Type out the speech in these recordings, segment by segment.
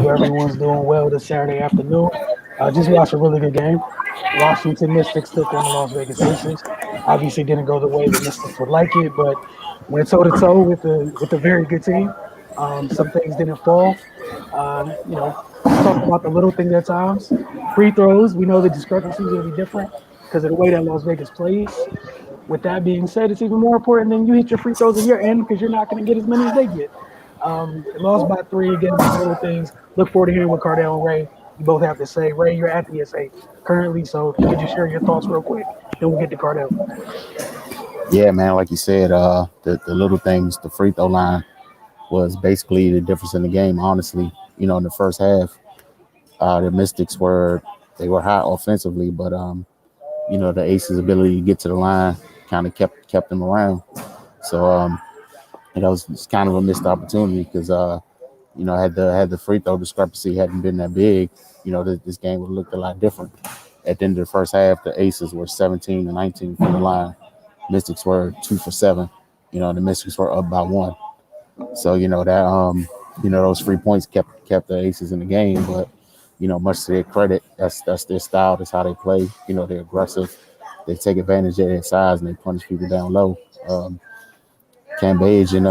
you everyone's doing well this Saturday afternoon. Just watched a really good game. Washington Mystics took on the Las Vegas Aces. Obviously, didn't go the way the Mystics would like it, but went toe to toe with a very good team. Some things didn't fall. Talk about the little things at times. Free throws, we know the discrepancies will be different because of the way that Las Vegas plays. With that being said, it's even more important than you hit your free throws in your end because you're not going to get as many as they get. Lost by three again, just little things. Look forward to hearing what Cardell and Ray you both have to say. Ray, you're at the SA currently, so if you could just share your thoughts real quick, then we'll get to Cardell. Yeah, man, like you said, the little things, the free throw line was basically the difference in the game. Honestly, in the first half, the Mystics were hot offensively, but the Aces' ability to get to the line kind of kept them around. So it was kind of a missed opportunity because had the free throw discrepancy hadn't been that big, this game would have looked a lot different. At the end of the first half, the Aces were 17 to 19 from the line. Mystics were 2 for 7. The Mystics were up by 1. So those 3 points kept the Aces in the game. But much to their credit, that's their style. That's how they play. They're aggressive. They take advantage of their size and they punish people down low. Cam Page and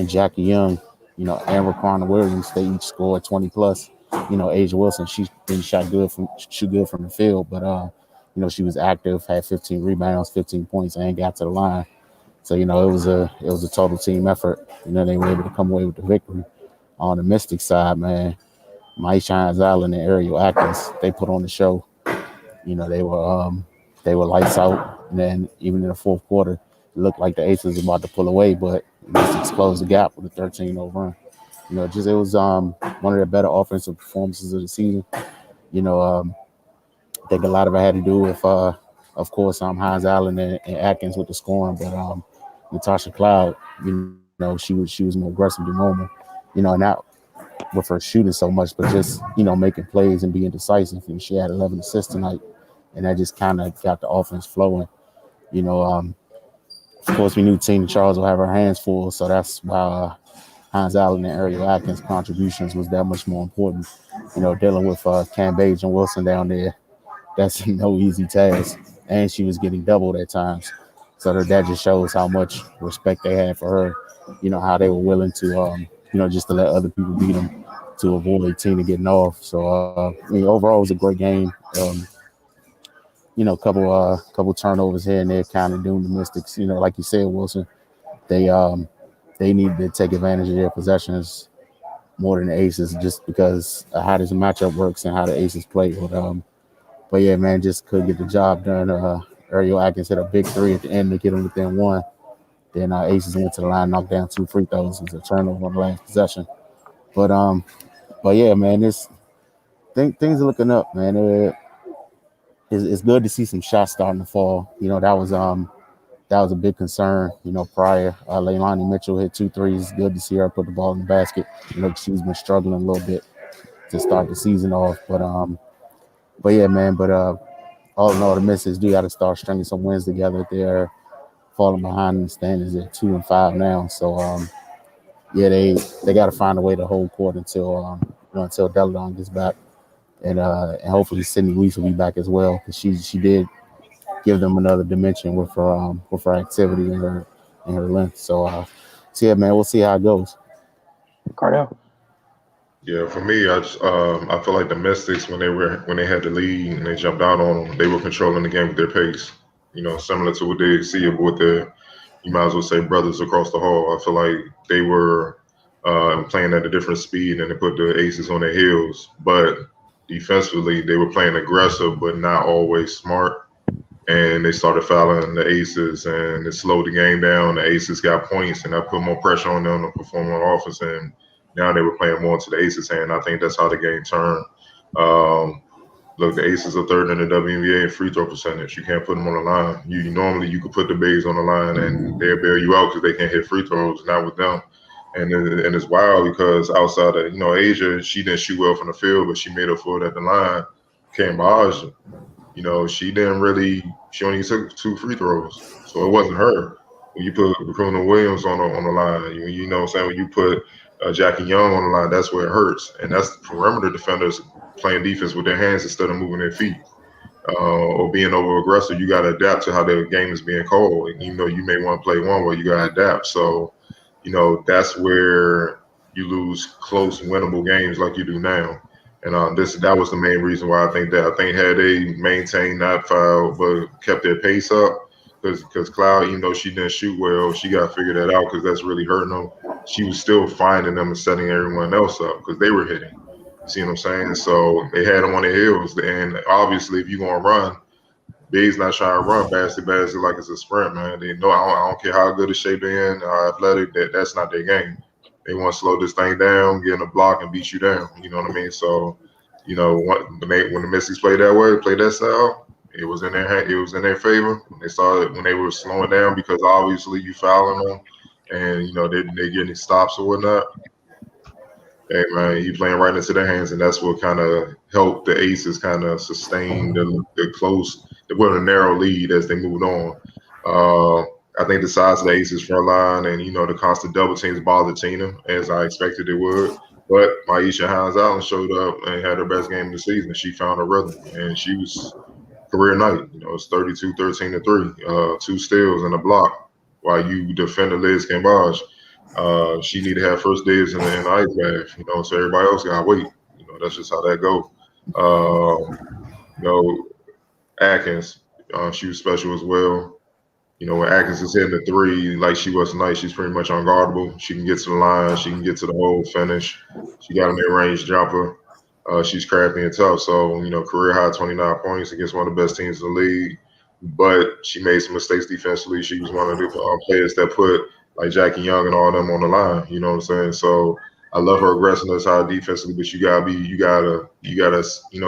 Jackie Young, and Raquan Williams, they each scored 20 plus. Asia Wilson, she didn't shoot good from the field, but she was active, had 15 rebounds, 15 points, and got to the line. So it was a total team effort. They were able to come away with the victory. On the Mystic side, man, Maisha Allen and Ariel Atkins, they put on the show. They were lights out, and then even in the fourth quarter, it looked like the Aces were about to pull away, but Mystics closed the gap with a 13-0 run. It was one of the better offensive performances of the season. I think a lot of it had to do with, of course, Hines Allen and Atkins with the scoring, but Natasha Cloud, she was more aggressive than normal, and that with her shooting so much, but just making plays and being decisive. And she had 11 assists tonight, and that just kind of got the offense flowing. Of course, we knew Tina Charles will have her hands full, so that's why Hines Allen and Ariel Atkins' contributions was that much more important. Dealing with Cam Page and Wilson down there, that's no easy task. And she was getting doubled at times. So that just shows how much respect they had for her, how they were willing to, just to let other people beat them to avoid Tina getting off. So, overall, it was a great game. Couple turnovers here and there kind of doomed the Mystics. Like you said, Wilson, they need to take advantage of their possessions more than the Aces just because of how this matchup works and how the Aces play. But yeah, man, just couldn't get the job done. Ariel Atkins hit a big three at the end to get them within 1. Then Aces went to the line, knocked down 2 free throws. It was a turnover on the last possession. But yeah, man, things are looking up, man. It's good to see some shots starting to fall. That was a big concern, prior. Leilani Mitchell hit 2 threes. Good to see her put the ball in the basket. She's been struggling a little bit to start the season off. But yeah, man, all in all, the Mystics do got to start stringing some wins together. They're falling behind in the standings at 2-5 now. So, yeah, they got to find a way to hold court until Deladon gets back. And hopefully Sydney Weiss will be back as well because she did give them another dimension with her activity and her length. So yeah, man, we'll see how it goes. Cardell. Yeah, for me, I feel like the Mystics when they had the lead and they jumped out on them, they were controlling the game with their pace. Similar to what they see with their, you might as well say, brothers across the hall. I feel like they were playing at a different speed and they put the Aces on their heels. But defensively, they were playing aggressive, but not always smart. And they started fouling the Aces, and it slowed the game down. The Aces got points, and that put more pressure on them to perform on offense. And now they were playing more into the Aces' hand. I think that's how the game turned. Look, the Aces are third in the WNBA in free throw percentage. You can't put them on the line. Normally you could put the Bays on the line, and they'll bail you out because they can't hit free throws. Not with them. And it's wild because outside of Asia, she didn't shoot well from the field, but she made up for it at the line. Cam Baj, she only took 2 free throws, so it wasn't her. when you put Bruno Williams on the line, you know what I'm saying, when you put Jackie Young on the line, that's where it hurts. And that's perimeter defenders playing defense with their hands instead of moving their feet. Or being over aggressive, you got to adapt to how the game is being called. And even though you may want to play one way, you got to adapt. So, that's where you lose close, winnable games like you do now. And that was the main reason why I think had they maintained that foul but kept their pace up, because Cloud, even though she didn't shoot well, she got to figure that out because that's really hurting them. She was still finding them and setting everyone else up because they were hitting. See what I'm saying? So they had them on their heels. And obviously, if you're going to run, Big's not trying to run basket like it's a sprint, man. They know I don't care how good a shape they're in, athletic, that's not their game. They want to slow this thing down, get in a block, and beat you down. You know what I mean? So, when the Mystics played that way, played that style, it was in their favor. When they saw it, when they were slowing down, because obviously you fouling them, and they getting stops or whatnot. Hey man, you playing right into their hands, and that's what kind of helped the Aces kind of sustain the narrow lead as they moved on. I think the size of the Aces front line and the constant double teams bothered Tina, as I expected it would. But Maisha Hines-Allen showed up and had her best game of the season. She found her rhythm, and she was career night. It's 32, 13 to 3, 2 steals and a block while you defended Liz Cambage. She needed to have first dibs in the ice bath, so everybody else got to wait. That's just how that goes. Atkins, she was special as well. When Atkins is hitting the three like she was tonight, she's pretty much unguardable. She can get to the line. She can get to the hole, finish. She got a mid-range jumper. She's crafty and tough. So, career high 29 points against one of the best teams in the league. But she made some mistakes defensively. She was one of the players that put like Jackie Young and all them on the line. You know what I'm saying? So I love her aggressiveness, high defensively, but you gotta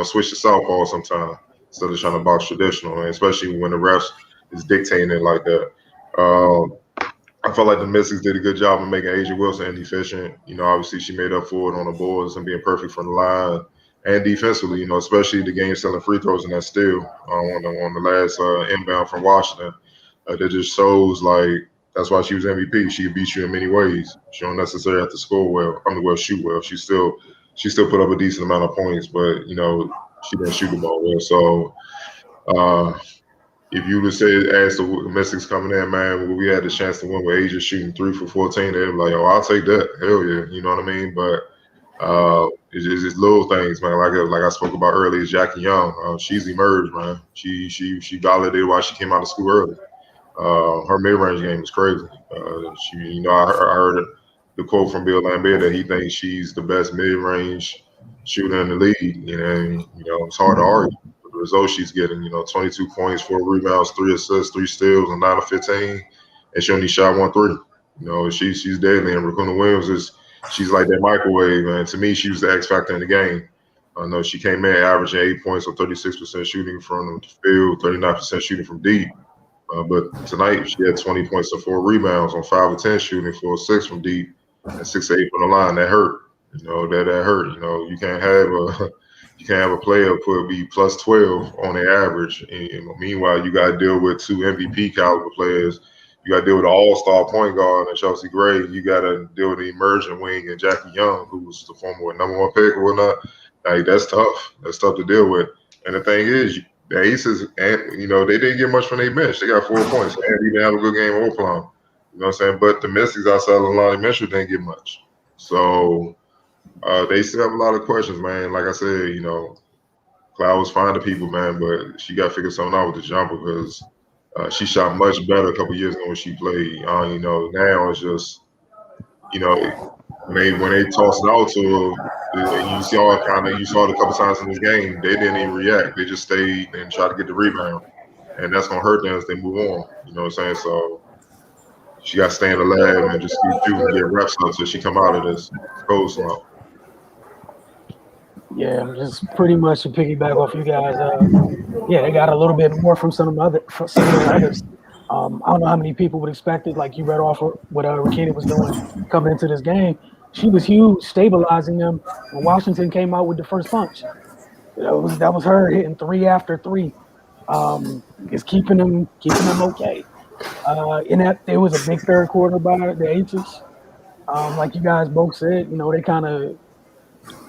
switch to southpaw sometime instead of trying to box traditional, and especially when the refs is dictating it like that. I felt like the Mystics did a good job of making Asia Wilson inefficient. Obviously she made up for it on the boards and being perfect from the line and defensively. Especially the game selling free throws and that steal on the last inbound from Washington. That just shows like. That's why she was MVP. She could beat you in many ways. She don't necessarily have to score well. Shoot well. She still put up a decent amount of points, but she didn't shoot the ball well. So, if you would ask the Mystics coming in, man, we had the chance to win with Asia shooting 3 for 14, they'd be like, "Oh, I'll take that. Hell yeah," you know what I mean? But it's just little things, man. Like I spoke about earlier, Jackie Young. She's emerged, man. She validated why she came out of school early. Her mid-range game is crazy. I heard the quote from Bill Lambert that he thinks she's the best mid-range shooter in the league. It's hard to argue with the results she's getting. 22 points, 4 rebounds, 3 assists, 3 steals, and 9 of 15, and she only shot 1 3. She's deadly. And Racuna Williams she's like that microwave, man. To me, she was the X factor in the game. I know she came in averaging 8 points on 36% shooting from the field, 39% shooting from deep. But tonight she had 20 points and 4 rebounds on 5 of 10 shooting, 4 of 6 from deep, and 6 of 8 from the line. That hurt. That hurt. You can't have a player be plus 12 on the average. And meanwhile, you got to deal with 2 MVP caliber players. You got to deal with an all-star point guard and Chelsea Gray. You got to deal with the emerging wing and Jackie Young, who was the former number 1 pick or whatnot. Like, that's tough. That's tough to deal with. And the thing is, the Aces, and they didn't get much from their bench. They got 4 points. They didn't even have a good game of Oplon. You know what I'm saying? But the Mystics outside of Lonnie Mitchell didn't get much. So they still have a lot of questions, man. Like I said, Cloud was fine to people, man, but she got to figure something out with the jumper because she shot much better a couple years ago when she played. Now it's just, when they tossed it out to her, you saw it a couple times in this game. They didn't even react. They just stayed and tried to get the rebound, and that's gonna hurt them as they move on. You know what I'm saying? So she got to stay in the lab and just keep shooting and get reps up until she come out of this cold slump. Yeah, just pretty much to piggyback off you guys. They got a little bit more from some of the others. I don't know how many people would expect it. Like you read off what Rakina was doing coming into this game. She was huge, stabilizing them when Washington came out with the first punch. That was her hitting 3 after 3. It's keeping them okay. In that it was a big third quarter by the Aces. Like you guys both said, they kind of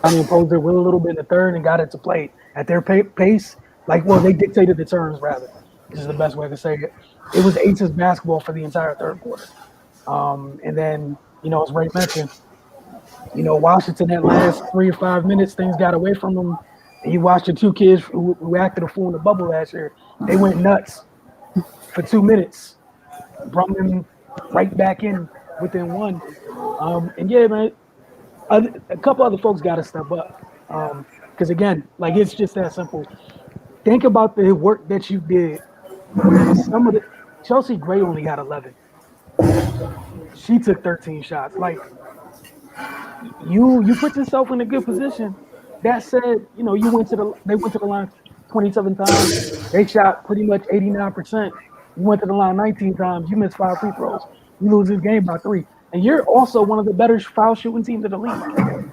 imposed their will a little bit in the third and got it to play at their pace. They dictated the terms rather. This is the best way to say it. It was Aces basketball for the entire third quarter. And then, as Ray mentioned, Washington that last 3 or 5 minutes, things got away from them. And you watched the two kids who acted a fool in the bubble last year. They went nuts for 2 minutes, brought them right back in within one. And yeah, man, a couple other folks got to step up. Because again, it's just that simple. Think about the work that you did. Chelsea Gray only got 11. She took 13 shots. You put yourself in a good position. That said, they went to the line 27 times. They shot pretty much 89%. You went to the line 19 times. You missed 5 free throws. You lose this game by 3. And you're also one of the better foul shooting teams in the league.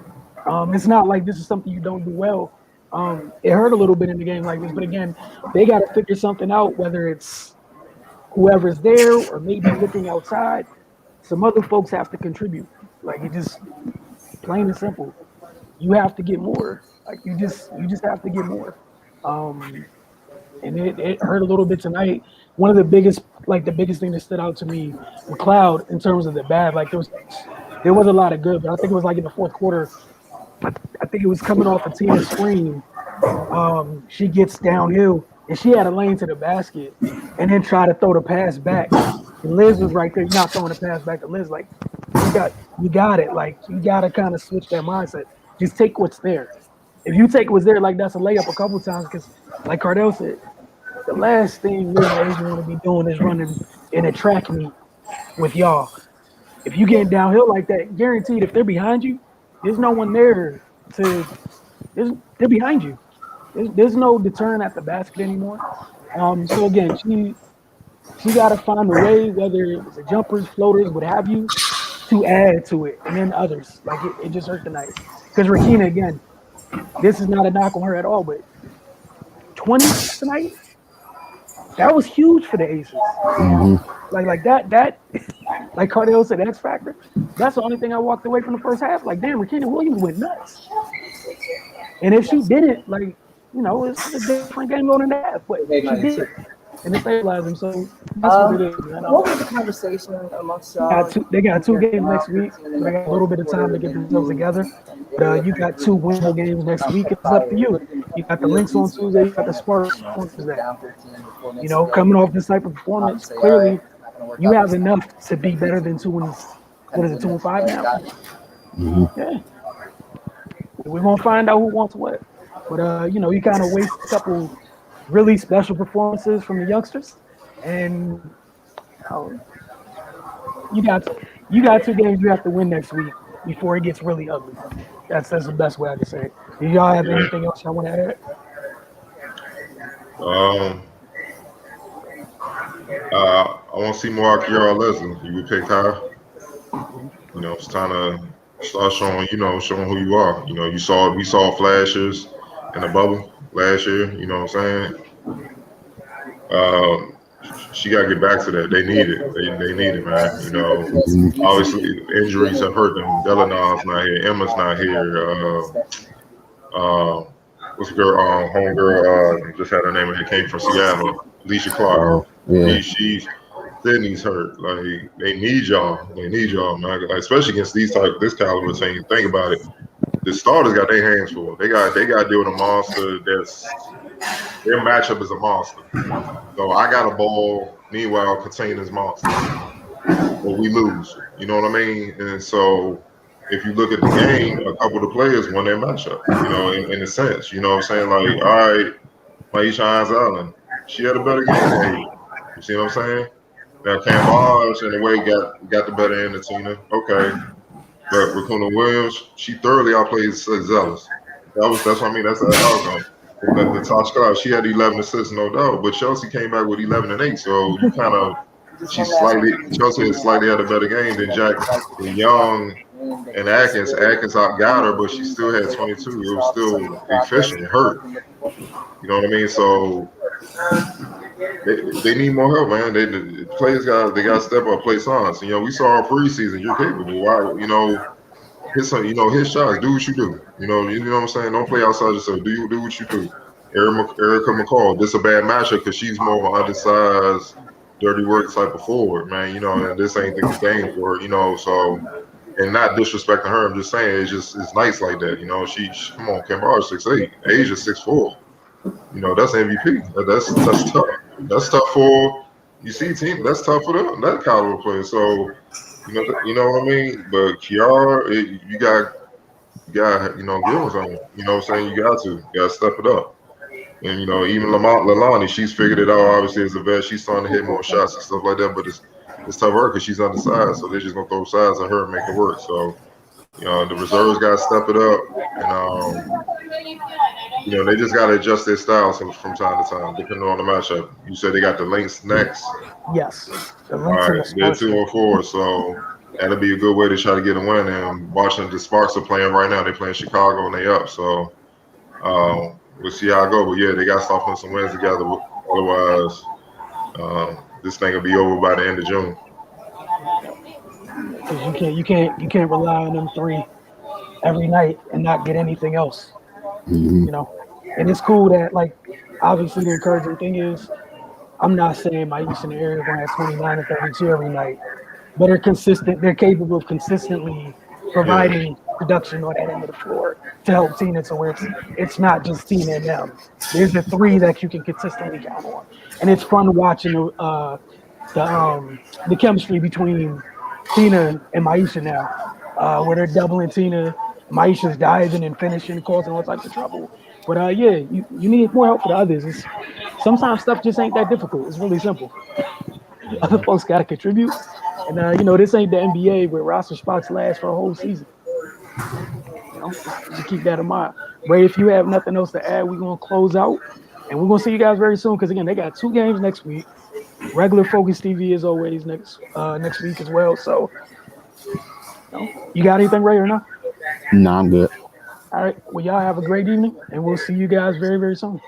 It's not like this is something you don't do well. It hurt a little bit in the game like this, but again, they got to figure something out, whether it's whoever's there or maybe looking outside. Some other folks have to contribute. It just plain and simple. You have to get more. You just have to get more. And it hurt a little bit tonight. One of the biggest thing that stood out to me, McLeod, in terms of the bad, there was a lot of good, but I think it was in the fourth quarter. I think it was coming off a Tina screen. She gets downhill and she had a lane to the basket and then tried to throw the pass back. And Liz was right there. You're not throwing the pass back to Liz. You got it. You got to kind of switch that mindset. Just take what's there. If you take what's there, that's a layup a couple of times because, like Cardell said, the last thing Liz and Asian want to be doing is running in a track meet with y'all. If you getting downhill like that, guaranteed if they're behind you, there's no one there they're behind you. There's no deterrent at the basket anymore. So again, she got to find a way, whether it's the jumpers, floaters, what have you, to add to it, and then others. It just hurt tonight. Because Rakina, again, this is not a knock on her at all, but 20 tonight, that was huge for the Aces. Mm-hmm. That, like Cardell said, X factor. That's the only thing I walked away from the first half. Damn, Rakina Williams went nuts. And if she didn't, it's a different game going in the half. But she did. And it stabilized them. So that's what it is, man. What was the conversation amongst y'all? They got 2 games next week. So they got a little bit of time to get themselves together. But you got 2 winnable games next week. It's up to you. You got the Lynx on Tuesday. You got the Sparks on Tuesday. Coming off this type of performance, clearly you have enough to be better than 2-5 now? Mm-hmm. Yeah. We're going to find out who wants what. But, you kind of waste a couple really special performances from the youngsters. And you got 2 games you have to win next week before it gets really ugly. That's the best way I can say it. Do y'all have anything else y'all want to add? I want to see more Kiara Leslie. You would pick her. It's time to start showing who you are. We saw flashes in the bubble last year. You know what I'm saying? She got to get back to that. They need it. They need it, man. Obviously injuries have hurt them. Delanar's not here. Emma's not here. What's the girl? Homegirl just had her name. It came from Seattle. Alicia Clark. Yeah. Sydney's hurt. They need y'all. They need y'all, man. Especially against this caliber team. Think about it. The starters got their hands full. They got to deal with a monster their matchup is a monster. So I got a ball, meanwhile Katina's monster. But we lose. You know what I mean? And so if you look at the game, a couple of the players won their matchup, in a sense. You know what I'm saying? All right, Maisha Allen, she had a better game than Hayden. You see what I'm saying? Now Cam Hodge in a way got the better end of Tina. Okay. But Rakuna Williams, she thoroughly outplayed Zealous. That's what I mean. That's the outcome. The top star, she had 11 assists, no doubt. But Chelsea came back with 11 and 8. So you Chelsea slightly had a better game than Jack Young and Atkins. Atkins outgot her, but she still had 22. It was still efficient. It hurt. You know what I mean? So they need more help, man. The players got to step up, play songs. You know, we saw our preseason. You're capable. Why? You know, his shots. Do what you do. You know what I'm saying. Don't play outside yourself. Do what you do. Erica McCall. This a bad matchup because she's more of an undersized, dirty work type of forward, man. You know, and this ain't the game for her. You know, so. And not disrespecting her, I'm just saying it's nice like that. You know, she come on, Kimbara 6'8", Asia 6'4". You know, that's MVP. That's tough. That's tough for team. That's tough for them. That caliber player. So you know what I mean. But Kiara, you got give them something. You know what I'm saying. You got to step it up. And even Lalani, she's figured it out. Obviously, as a vet, she's starting to hit more shots and stuff like that. But it's tough for her because she's undersized, so they're just gonna throw sides at her and make it work. So, the reserves got to step it up, and they just got to adjust their styles from time to time, depending on the matchup. You said they got the Lynx next. Yes, the All right, they're 2-4, so that'll be a good way to try to get a win. And watching the Sparks are playing right now, they're playing Chicago and they up. So we'll see how it goes. But yeah, they got to start putting some wins together. Otherwise, this thing will be over by the end of June. Because you can't rely on them three every night and not get anything else. Mm-hmm. And it's cool that, like, obviously the encouraging thing is, I'm not saying my Eastern area is going to have 29 and 32 every night, but they're consistent. They're capable of consistently providing production on that end of the floor to help Tina, to where it's not just Tina and them. There's the three that you can consistently count on, and it's fun watching the chemistry between Tina and Maisha now, where they're doubling Tina. Maisha's diving and finishing, causing all types of trouble. But you need more help for the others. Sometimes stuff just ain't that difficult. It's really simple. Other folks got to contribute. And, this ain't the NBA where roster spots last for a whole season. Just keep that in mind. Ray, if you have nothing else to add, we're going to close out. And we're going to see you guys very soon because, again, they got 2 games next week. Regular Focus TV is always next week as well. So, you got anything, Ray, or not? No, I'm good. All right. Well, y'all have a great evening, and we'll see you guys very, very soon.